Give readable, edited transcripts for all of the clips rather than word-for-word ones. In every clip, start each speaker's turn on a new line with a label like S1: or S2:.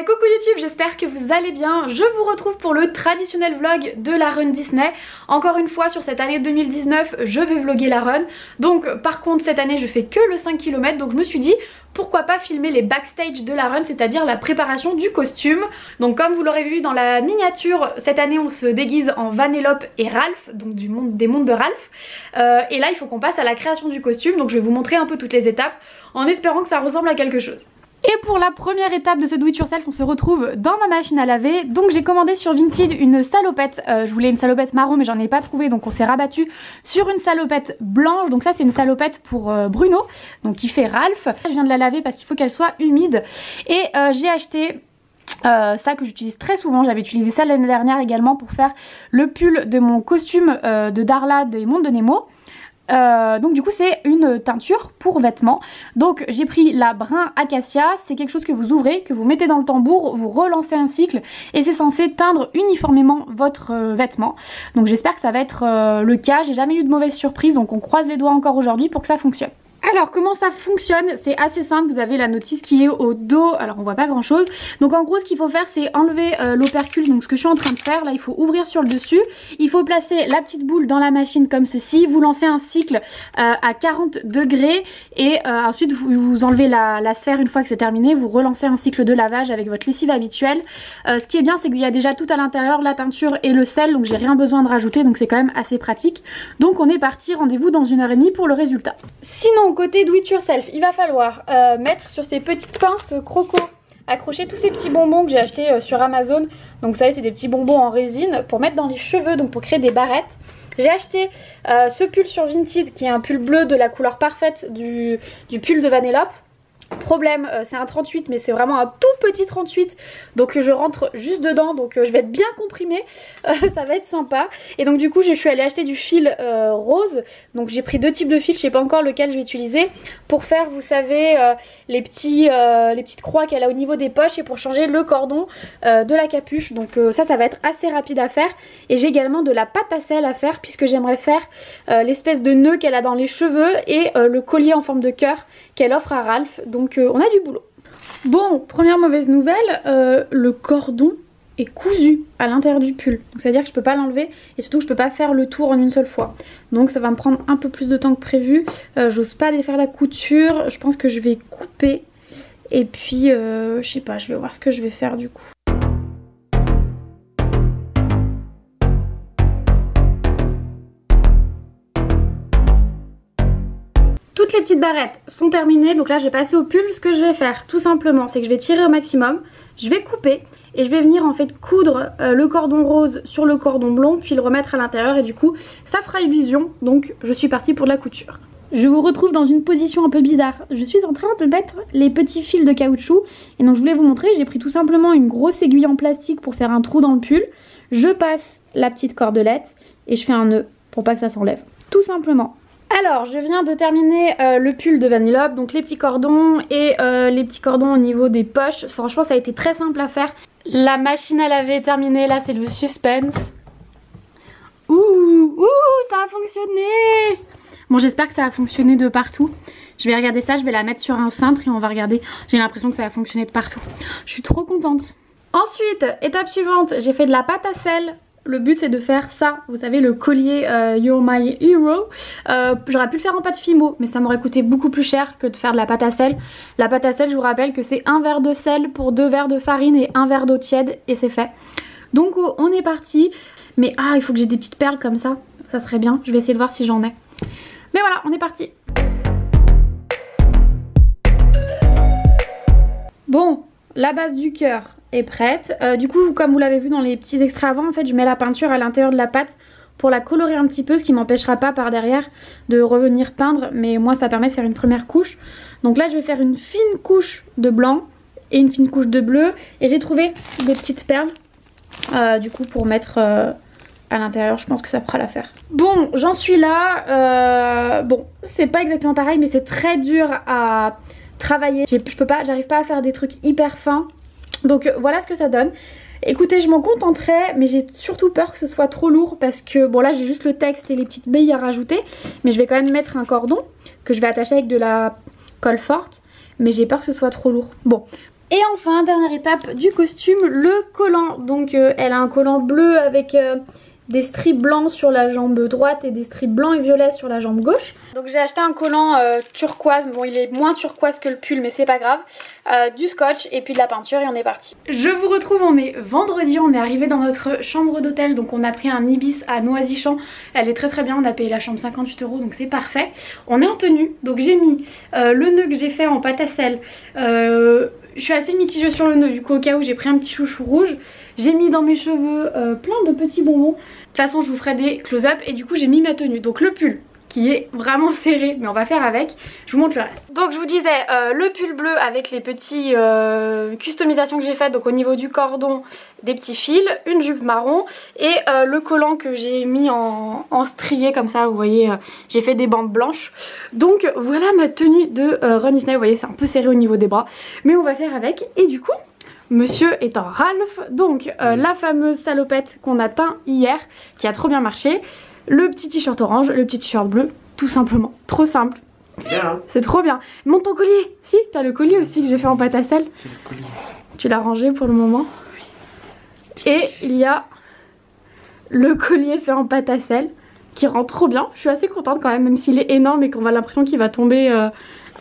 S1: Coucou YouTube, j'espère que vous allez bien. Je vous retrouve pour le traditionnel vlog de la run Disney. Encore une fois sur cette année 2019, je vais vlogger la run. Donc par contre cette année je fais que le 5 km, donc je me suis dit pourquoi pas filmer les backstage de la run, c'est-à-dire la préparation du costume. Donc comme vous l'aurez vu dans la miniature, cette année on se déguise en Vanellope et Ralph, donc des mondes de Ralph. Et là il faut qu'on passe à la création du costume, donc je vais vous montrer un peu toutes les étapes en espérant que ça ressemble à quelque chose. Et pour la première étape de ce do it yourself, on se retrouve dans ma machine à laver. Donc j'ai commandé sur Vinted une salopette. Je voulais une salopette marron mais j'en ai pas trouvé, donc on s'est rabattu sur une salopette blanche. Donc ça c'est une salopette pour Bruno, donc qui fait Ralph. Je viens de la laver parce qu'il faut qu'elle soit humide. Et j'ai acheté ça que j'utilise très souvent. J'avais utilisé ça l'année dernière également pour faire le pull de mon costume de Darla des Mondes de Nemo. Donc du coup c'est une teinture pour vêtements. Donc j'ai pris la brun acacia. C'est quelque chose que vous ouvrez, que vous mettez dans le tambour, vous relancez un cycle et c'est censé teindre uniformément votre vêtement. Donc j'espère que ça va être le cas. J'ai jamais eu de mauvaise surprise, donc on croise les doigts encore aujourd'hui pour que ça fonctionne. Alors comment ça fonctionne? C'est assez simple, vous avez la notice qui est au dos, alors on voit pas grand chose. Donc en gros ce qu'il faut faire c'est enlever l'opercule, donc ce que je suis en train de faire, là il faut ouvrir sur le dessus. Il faut placer la petite boule dans la machine comme ceci, vous lancez un cycle à 40 degrés et ensuite vous enlevez la sphère une fois que c'est terminé, vous relancez un cycle de lavage avec votre lessive habituelle. Ce qui est bien c'est qu'il y a déjà tout à l'intérieur, la teinture et le sel, donc j'ai rien besoin de rajouter, donc c'est quand même assez pratique. Donc on est parti, rendez-vous dans 1h30 pour le résultat. Sinon côté do it yourself, il va falloir mettre sur ces petites pinces croco, accrocher tous ces petits bonbons que j'ai achetés sur Amazon. Donc vous savez c'est des petits bonbons en résine pour mettre dans les cheveux, donc pour créer des barrettes. J'ai acheté ce pull sur Vinted qui est un pull bleu de la couleur parfaite du pull de Vanellope. Problème, c'est un 38 mais c'est vraiment un tout petit 38, donc je rentre juste dedans, donc je vais être bien comprimée, ça va être sympa. Et donc du coup je suis allée acheter du fil rose, donc j'ai pris deux types de fils, je sais pas encore lequel je vais utiliser, pour faire vous savez les petites croix qu'elle a au niveau des poches et pour changer le cordon de la capuche. Donc ça va être assez rapide à faire. Et j'ai également de la pâte à sel à faire puisque j'aimerais faire l'espèce de nœud qu'elle a dans les cheveux et le collier en forme de cœur qu'elle offre à Ralph. Donc on a du boulot. Bon, première mauvaise nouvelle, le cordon est cousu à l'intérieur du pull. Donc ça veut dire que je peux pas l'enlever et surtout que je peux pas faire le tour en une seule fois. Donc ça va me prendre un peu plus de temps que prévu. J'ose pas défaire la couture. Je pense que je vais couper. Et puis je sais pas, je vais voir ce que je vais faire du coup. Toutes les petites barrettes sont terminées, donc là je vais passer au pull. Ce que je vais faire tout simplement c'est que je vais tirer au maximum, je vais couper et je vais venir en fait coudre le cordon rose sur le cordon blond puis le remettre à l'intérieur et du coup ça fera illusion. Donc je suis partie pour de la couture. Je vous retrouve dans une position un peu bizarre. Je suis en train de mettre les petits fils de caoutchouc et donc je voulais vous montrer, j'ai pris tout simplement une grosse aiguille en plastique pour faire un trou dans le pull. Je passe la petite cordelette et je fais un nœud pour pas que ça s'enlève, tout simplement. Alors je viens de terminer le pull de Vanellope, donc les petits cordons et les petits cordons au niveau des poches. Franchement ça a été très simple à faire. La machine à laver est terminée, là c'est le suspense. Ouh, ça a fonctionné. Bon j'espère que ça a fonctionné de partout. Je vais regarder ça, je vais la mettre sur un cintre et on va regarder. J'ai l'impression que ça a fonctionné de partout. Je suis trop contente. Ensuite, étape suivante, j'ai fait de la pâte à sel. Le but c'est de faire ça, vous savez le collier You're My Hero. J'aurais pu le faire en pâte Fimo mais ça m'aurait coûté beaucoup plus cher que de faire de la pâte à sel. La pâte à sel je vous rappelle que c'est un verre de sel pour 2 verres de farine et 1 verre d'eau tiède et c'est fait. Donc on est parti. Mais il faut que j'ai des petites perles comme ça, ça serait bien, je vais essayer de voir si j'en ai. Mais voilà, on est parti. Bon, la base du cœur est prête. Du coup comme vous l'avez vu dans les petits extraits avant, en fait je mets la peinture à l'intérieur de la pâte pour la colorer un petit peu, ce qui m'empêchera pas par derrière de revenir peindre, mais moi ça permet de faire une première couche. Donc là je vais faire une fine couche de blanc et une fine couche de bleu et j'ai trouvé des petites perles du coup pour mettre à l'intérieur, je pense que ça fera l'affaire. Bon j'en suis là, bon c'est pas exactement pareil mais c'est très dur à travailler, j'arrive pas à faire des trucs hyper fins. Donc voilà ce que ça donne. Écoutez je m'en contenterai mais j'ai surtout peur que ce soit trop lourd parce que bon là j'ai juste le texte et les petites billes à rajouter. Mais je vais quand même mettre un cordon que je vais attacher avec de la colle forte. Mais j'ai peur que ce soit trop lourd. Bon Et enfin, dernière étape du costume, le collant. Donc elle a un collant bleu avec des stries blancs sur la jambe droite et des stries blancs et violets sur la jambe gauche. Donc j'ai acheté un collant turquoise, bon il est moins turquoise que le pull mais c'est pas grave, du scotch et puis de la peinture et on est parti. Je vous retrouve, on est vendredi, on est arrivé dans notre chambre d'hôtel, donc on a pris un Ibis à Noisy-Champs, elle est très bien, on a payé la chambre 58 € donc c'est parfait. On est en tenue, donc j'ai mis le nœud que j'ai fait en pâte à sel, je suis assez mitigée sur le nœud du coup au cas où j'ai pris un petit chouchou rouge. J'ai mis dans mes cheveux plein de petits bonbons. De toute façon je vous ferai des close-up et du coup j'ai mis ma tenue. Donc le pull qui est vraiment serré mais on va faire avec. Je vous montre le reste. Donc je vous disais le pull bleu avec les petits customisations que j'ai faites. Donc au niveau du cordon, des petits fils, une jupe marron et le collant que j'ai mis en strié comme ça. Vous voyez j'ai fait des bandes blanches. Donc voilà ma tenue de Run Disney. Vous voyez c'est un peu serré au niveau des bras. Mais on va faire avec et du coup... Monsieur est en Ralph, donc la fameuse salopette qu'on a teint hier, qui a trop bien marché, le petit t-shirt orange, le petit t-shirt bleu, tout simplement, trop simple. Bien. C'est trop bien. Monte ton collier. Si, t'as le collier aussi que j'ai fait en pâte à sel. J'ai le collier. Tu l'as rangé pour le moment. Oui. Et il y a le collier fait en pâte à sel qui rend trop bien. Je suis assez contente quand même s'il est énorme et qu'on a l'impression qu'il va tomber...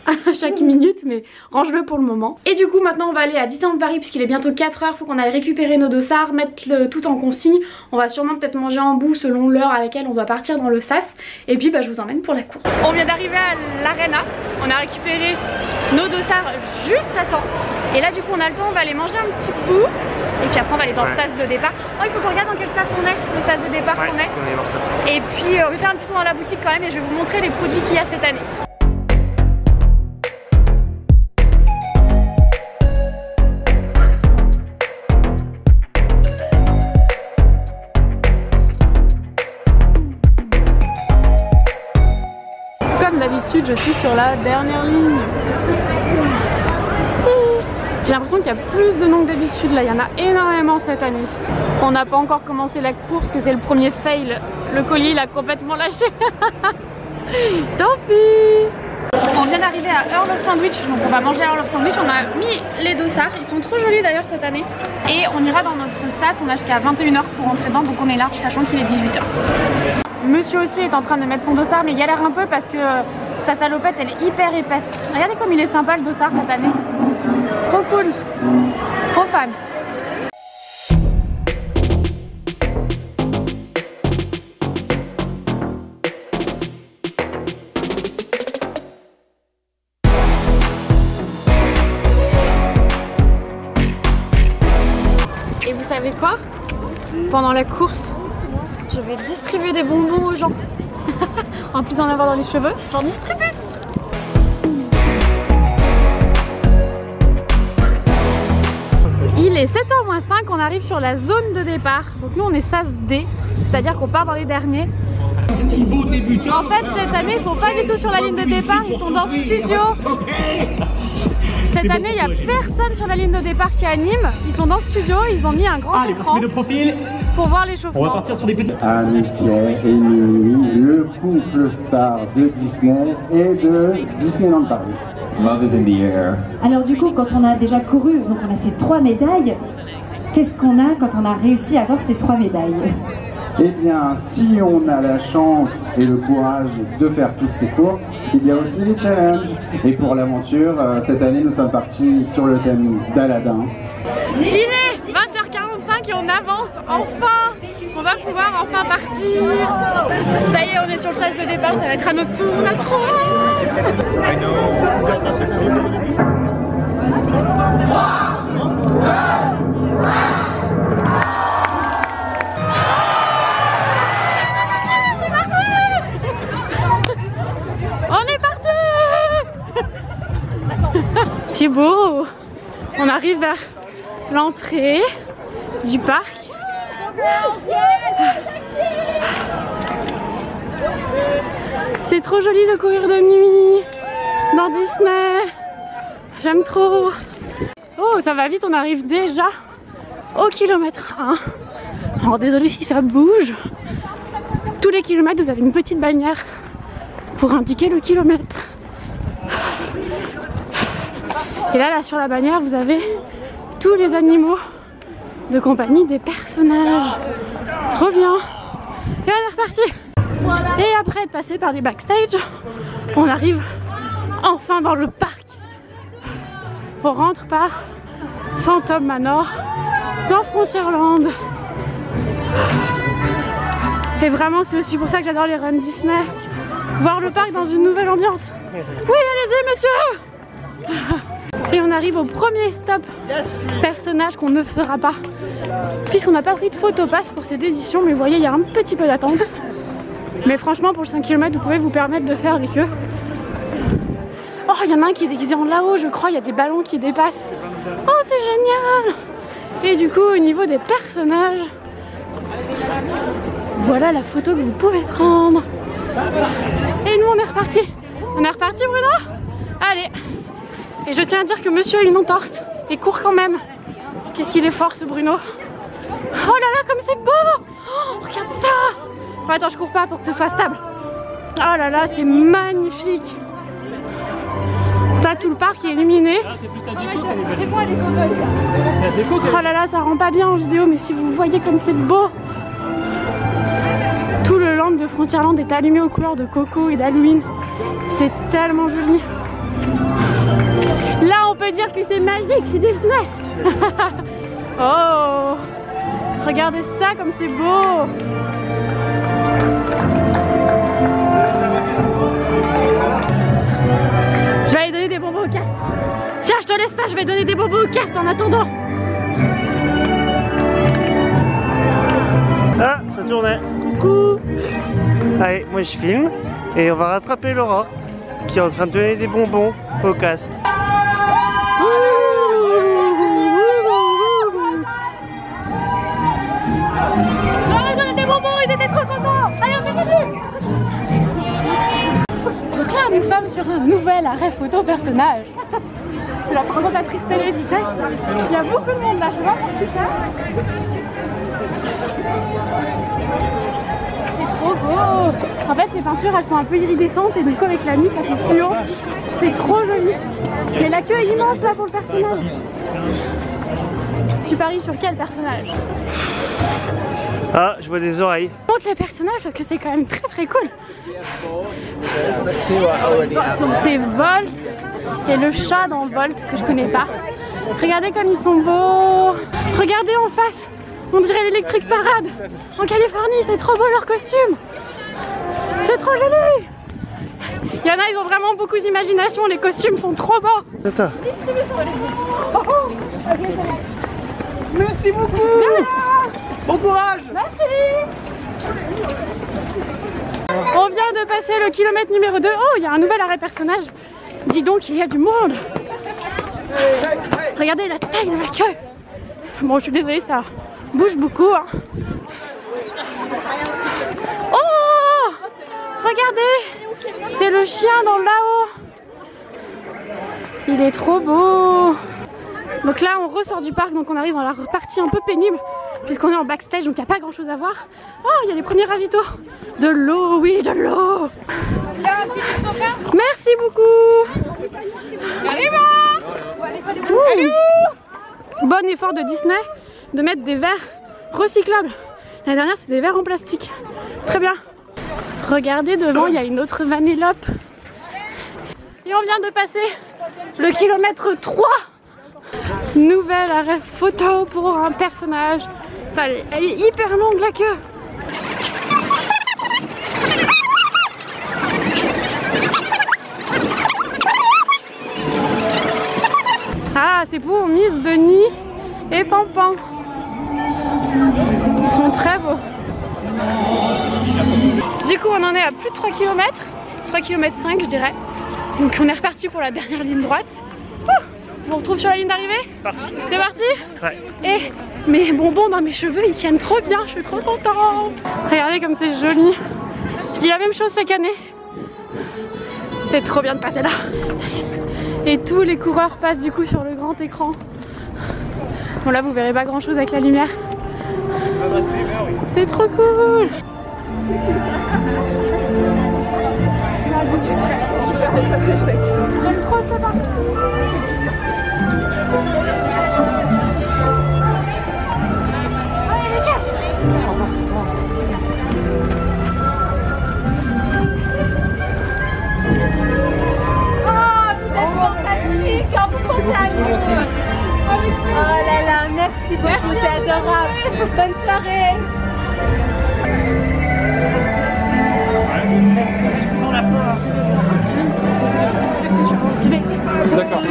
S1: à chaque minute, mais range-le pour le moment. Et du coup maintenant on va aller à Disneyland Paris puisqu'il est bientôt 4 h, faut qu'on aille récupérer nos dossards, mettre tout en consigne. On va sûrement peut-être manger en bout selon l'heure à laquelle on doit partir dans le sas. Et puis je vous emmène pour la course. On vient d'arriver à l'Arena, on a récupéré nos dossards juste à temps. Et là du coup on a le temps, on va aller manger un petit bout. Et puis après on va aller dans le sas de départ. Oh il faut qu'on regarde dans quel sas on est, le sas de départ qu'on est. Et puis on va faire un petit tour dans la boutique quand même et je vais vous montrer les produits qu'il y a cette année. D'habitude je suis sur la dernière ligne. J'ai l'impression qu'il y a plus de monde que d'habitude là, il y en a énormément cette année. On n'a pas encore commencé la course, que c'est le premier fail. Le collier il a complètement lâché. Tant pis. On vient d'arriver à Earl of Sandwich, donc on va manger à Earl of Sandwich. On a mis les dossards, ils sont trop jolis d'ailleurs cette année. Et on ira dans notre sas, on a jusqu'à 21 h pour rentrer dedans, donc on est large sachant qu'il est 18 h. Monsieur aussi est en train de mettre son dossard mais il galère un peu parce que sa salopette elle est hyper épaisse. Regardez comme il est sympa le dossard cette année. Trop cool. Trop fan. Et vous savez quoi? Pendant la course, je vais distribuer des bonbons aux gens. En plus d'en avoir dans les cheveux, j'en distribue. Il est 7h-5, on arrive sur la zone de départ. Donc nous on est sas D, c'est-à-dire qu'on part dans les derniers. En fait cette année ils sont pas du tout sur la ligne de départ, ils sont dans le studio. Cette année il n'y a personne sur la ligne de départ qui anime, ils sont dans le studio, ils ont mis un grand écran pour voir l'échauffement. On va partir sur des petits...
S2: Mickey et Minnie, le couple star de Disney et de Disneyland Paris. Love is in the air.
S3: Alors du coup quand on a déjà couru, donc on a ces 3 médailles, qu'est-ce qu'on a quand on a réussi à avoir ces 3 médailles?
S2: Eh bien, si on a la chance et le courage de faire toutes ces courses, il y a aussi les challenges. Et pour l'aventure, cette année, nous sommes partis sur le thème d'Aladin.
S1: Il est 20h45 et on avance enfin. On va pouvoir enfin partir. Ça y est, on est sur le sas de départ, ça va être à notre tour. On a trop c'est beau. On arrive vers l'entrée du parc. C'est trop joli de courir de nuit dans Disney. J'aime trop. Oh, ça va vite, on arrive déjà au kilomètre 1. Alors désolé si ça bouge. Tous les kilomètres, vous avez une petite bannière pour indiquer le kilomètre. Et là sur la bannière, vous avez tous les animaux de compagnie des personnages. Trop bien. Et on est reparti. Et après être passé par les backstage, on arrive enfin dans le parc. On rentre par Phantom Manor dans Frontierland. Et vraiment c'est aussi pour ça que j'adore les runs Disney. Voir le parc dans une nouvelle ambiance. Oui, allez-y monsieur. Et on arrive au premier stop personnage qu'on ne fera pas, puisqu'on n'a pas pris de photopass pour cette édition, mais vous voyez il y a un petit peu d'attente. Mais franchement pour le 5 km vous pouvez vous permettre de faire avec eux. Oh, il y en a un qui est déguisé en là-haut, je crois, il y a des ballons qui dépassent. Oh, c'est génial. Et du coup, au niveau des personnages, voilà la photo que vous pouvez prendre. Et nous, on est reparti. On est reparti, Bruno? Allez. Et je tiens à dire que monsieur a une entorse et court quand même. Qu'est-ce qu'il est fort, ce Bruno. Oh là là, comme c'est beau. Oh, regarde ça. Bon, attends, je cours pas pour que ce soit stable. Oh là là, c'est magnifique. T'as tout le parc qui est illuminé. Oh là là, ça rend pas bien en vidéo, mais si vous voyez comme c'est beau. Tout le land de Frontierland est allumé aux couleurs de coco et d'Halloween. C'est tellement joli. Là, on peut dire que c'est magique, Disney. Oh, regardez ça comme c'est beau. Je vais aller donner des bonbons au cast. Tiens, je te laisse ça, je vais donner des bonbons au cast en attendant.
S4: Ah, ça tournait.
S1: Coucou.
S4: Allez, moi je filme et on va rattraper Laura qui est en train de donner des bonbons au cast.
S1: J'aurais donné des bonbons, ils étaient trop contents. Allez, on est fini. Donc là, nous sommes sur un nouvel arrêt photo personnage. C'est la présentatrice télé, tu sais. Il y a beaucoup de monde là, je sais pas pour qui c'est. C'est trop beau. En fait, les peintures, elles sont un peu iridescentes et du coup, avec la nuit, ça fait fluo. C'est trop joli. Mais la queue est immense là pour le personnage. Tu paries sur quel personnage?
S4: Ah, je vois des oreilles.
S1: Je montre les personnages parce que c'est quand même très cool. C'est Volt et le chat dans Volt que je connais pas. Regardez comme ils sont beaux. Regardez en face, on dirait l'Electric Parade en Californie, c'est trop beau leur costume. C'est trop joli. Il y en a, ils ont vraiment beaucoup d'imagination, les costumes sont trop beaux.
S4: Attends.
S2: Merci beaucoup. Bon courage.
S1: Merci. On vient de passer le kilomètre numéro 2. Oh, il y a un nouvel arrêt personnage. Dis donc, il y a du monde. Regardez la taille de la queue. Bon, je suis désolée, ça bouge beaucoup. Hein. Oh, regardez, c'est le chien dans là-haut. Il est trop beau. Donc là, on ressort du parc, donc on arrive dans la partie un peu pénible, puisqu'on est en backstage, donc il n'y a pas grand chose à voir. Oh, il y a les premiers ravitaux. De l'eau, oui, de l'eau. Merci beaucoup. Bon effort de Disney de mettre des verres recyclables. L'année dernière, c'était des verres en plastique. Très bien. Regardez devant, il y a une autre Vanellope. Et on vient de passer le kilomètre 3. Nouvel arrêt photo pour un personnage. Allez, elle est hyper longue la queue. Ah, c'est pour Miss Bunny et Pampan. Ils sont très beaux. Du coup, on en est à plus de 3 km. 3 km 5 je dirais. Donc on est reparti pour la dernière ligne droite. On vous retrouve sur la ligne d'arrivée? C'est parti?
S4: Ouais.
S1: Et mes bonbons dans mes cheveux, ils tiennent trop bien, je suis trop contente. Regardez comme c'est joli. Je dis la même chose chaque année. C'est trop bien de passer là. Et tous les coureurs passent du coup sur le grand écran. Bon là vous verrez pas grand chose avec la lumière. C'est trop cool. J'aime trop cette partie.
S5: Oh là là, merci beaucoup, c'est adorable. Bonne soirée.
S6: D'accord.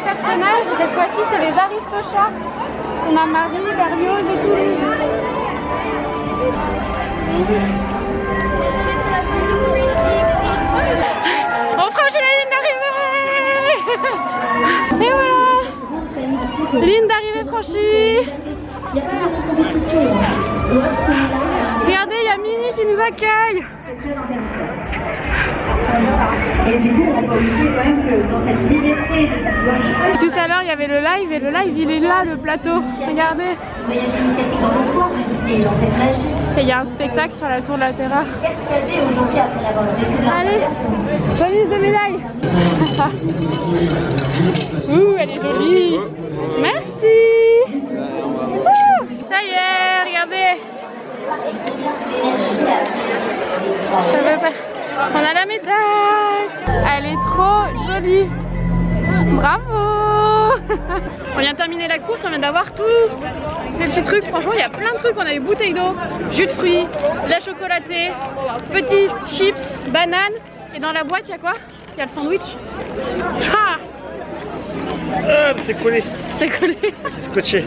S1: Personnage, et cette fois-ci c'est les Aristochats. On a Marie, Berlioz et Toulouse. On franchit la ligne d'arrivée. Et voilà, ligne d'arrivée franchie. Regardez, il y a Mini qui nous accueille.
S3: C'est très intéressant. Et du coup, on voit aussi quand même que dans cette liberté de pouvoir choisir.
S1: Tout à l'heure, il y avait le live et le live, il est là, le plateau. Regardez.
S3: Voyage initiatique dans l'histoire de Disney, dans cette magie.
S1: Et il y a un spectacle sur la tour de la Terreur.
S3: Persuadée aujourd'hui après l'avoir vécu.
S1: Allez, remise de médaille. Ouh, elle est jolie. Merci. Ouh, ça y est, regardez. Ça veut pas... On a la médaille. Elle est trop jolie. Bravo. On vient de terminer la course, on vient d'avoir tous les petits trucs. Franchement, il y a plein de trucs. On a eu bouteille d'eau, jus de fruits, lait chocolaté, petits chips, bananes. Et dans la boîte, il y a quoi? Il y a le sandwich. Ah,
S4: c'est collé.
S1: c'est collé.
S4: C'est scotché.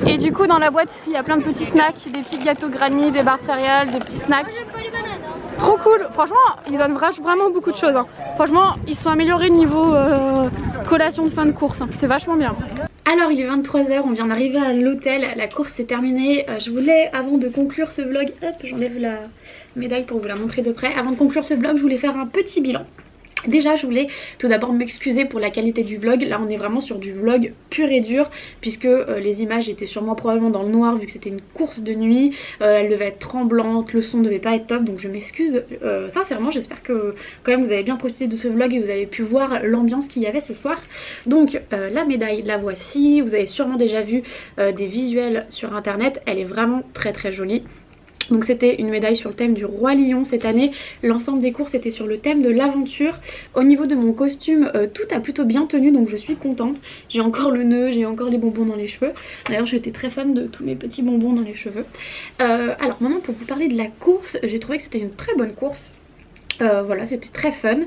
S1: Et du coup, dans la boîte, il y a plein de petits snacks, des petits gâteaux granny, des barres de céréales, des petits snacks. Trop cool. Franchement, ils donnent vraiment beaucoup de choses. Hein. Franchement, ils se sont améliorés niveau collation de fin de course. Hein. C'est vachement bien. Alors il est 23 h, on vient d'arriver à l'hôtel, la course est terminée. Je voulais, avant de conclure ce vlog, hop, j'enlève la médaille pour vous la montrer de près. Avant de conclure ce vlog, je voulais faire un petit bilan. Déjà je voulais tout d'abord m'excuser pour la qualité du vlog. Là on est vraiment sur du vlog pur et dur, puisque les images étaient sûrement probablement dans le noir vu que c'était une course de nuit. Elle devait être tremblante, le son devait pas être top, donc je m'excuse sincèrement. J'espère que quand même vous avez bien profité de ce vlog et vous avez pu voir l'ambiance qu'il y avait ce soir. Donc la médaille, la voici. Vous avez sûrement déjà vu des visuels sur internet, elle est vraiment très très jolie. Donc c'était une médaille sur le thème du Roi Lion cette année. L'ensemble des courses était sur le thème de l'aventure. Au niveau de mon costume, tout a plutôt bien tenu, donc je suis contente. J'ai encore le nœud, j'ai encore les bonbons dans les cheveux. D'ailleurs j'étais très fan de tous mes petits bonbons dans les cheveux. Alors maintenant pour vous parler de la course, j'ai trouvé que c'était une très bonne course. Voilà, c'était très fun.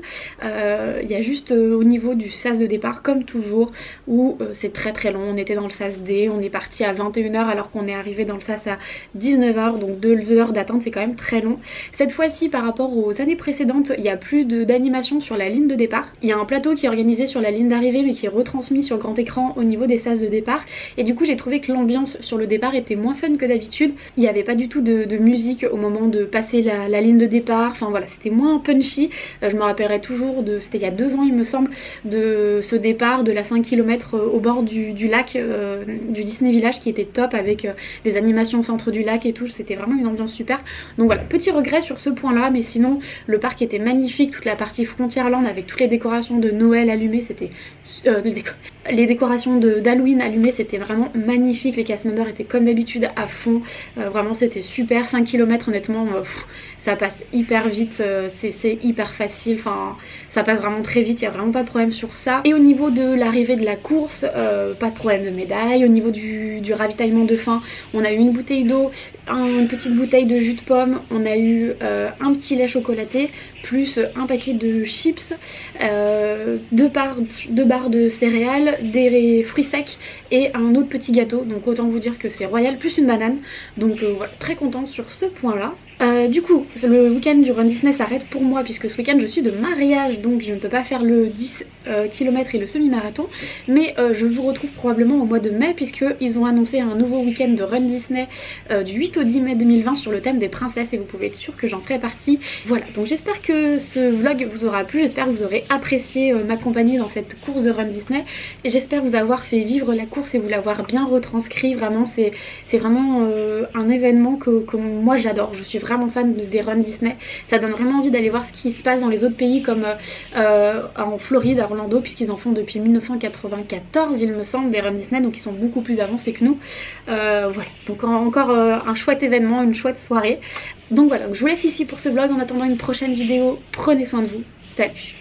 S1: Il y a juste au niveau du sas de départ, comme toujours, où c'est très très long. On était dans le sas D, on est parti à 21 h alors qu'on est arrivé dans le sas à 19 h, donc 2 heures d'attente, c'est quand même très long. Cette fois-ci, par rapport aux années précédentes, il n'y a plus d'animation sur la ligne de départ. Il y a un plateau qui est organisé sur la ligne d'arrivée mais qui est retransmis sur grand écran au niveau des sas de départ. Et du coup j'ai trouvé que l'ambiance sur le départ était moins fun que d'habitude. Il n'y avait pas du tout de musique au moment de passer la ligne de départ. Enfin voilà, c'était moins punchy. Je me rappellerai toujours de, c'était il y a 2 ans il me semble, de ce départ de la 5 km au bord du lac du Disney Village qui était top avec les animations au centre du lac et tout. C'était vraiment une ambiance super. Donc voilà, petit regret sur ce point là, mais sinon le parc était magnifique. Toute la partie Frontierland avec toutes les décorations de Noël allumées, c'était les décorations d'Halloween allumées, c'était vraiment magnifique. Les cast members étaient comme d'habitude à fond, vraiment c'était super. 5 km honnêtement, ça passe hyper vite, c'est hyper facile, enfin ça passe vraiment très vite, il n'y a vraiment pas de problème sur ça. Et au niveau de l'arrivée de la course, pas de problème de médaille. Au niveau du ravitaillement de fin, on a eu une bouteille d'eau, une petite bouteille de jus de pomme, on a eu un petit lait chocolaté, plus un paquet de chips, 2 barres de céréales, des fruits secs et un autre petit gâteau. Donc autant vous dire que c'est royal, plus une banane. Donc voilà, très contente sur ce point là. Du coup, le week-end du Run Disney s'arrête pour moi puisque ce week-end je suis de mariage, donc je ne peux pas faire le 10 km et le semi-marathon. Mais je vous retrouve probablement au mois de mai puisqu'ils ont annoncé un nouveau week-end de Run Disney du 8 au 10 mai 2020 sur le thème des princesses et vous pouvez être sûr que j'en ferai partie. Voilà, donc j'espère que ce vlog vous aura plu, j'espère que vous aurez apprécié m'accompagner dans cette course de Run Disney et j'espère vous avoir fait vivre la course et vous l'avoir bien retranscrit. Vraiment c'est vraiment un événement que moi j'adore, je suis vraiment fan des Run Disney. Ça donne vraiment envie d'aller voir ce qui se passe dans les autres pays comme en Floride, à Orlando, puisqu'ils en font depuis 1994 il me semble, des Run Disney, donc ils sont beaucoup plus avancés que nous. Voilà, donc encore un chouette événement, une chouette soirée. Donc voilà, je vous laisse ici pour ce vlog en attendant une prochaine vidéo. Prenez soin de vous, salut.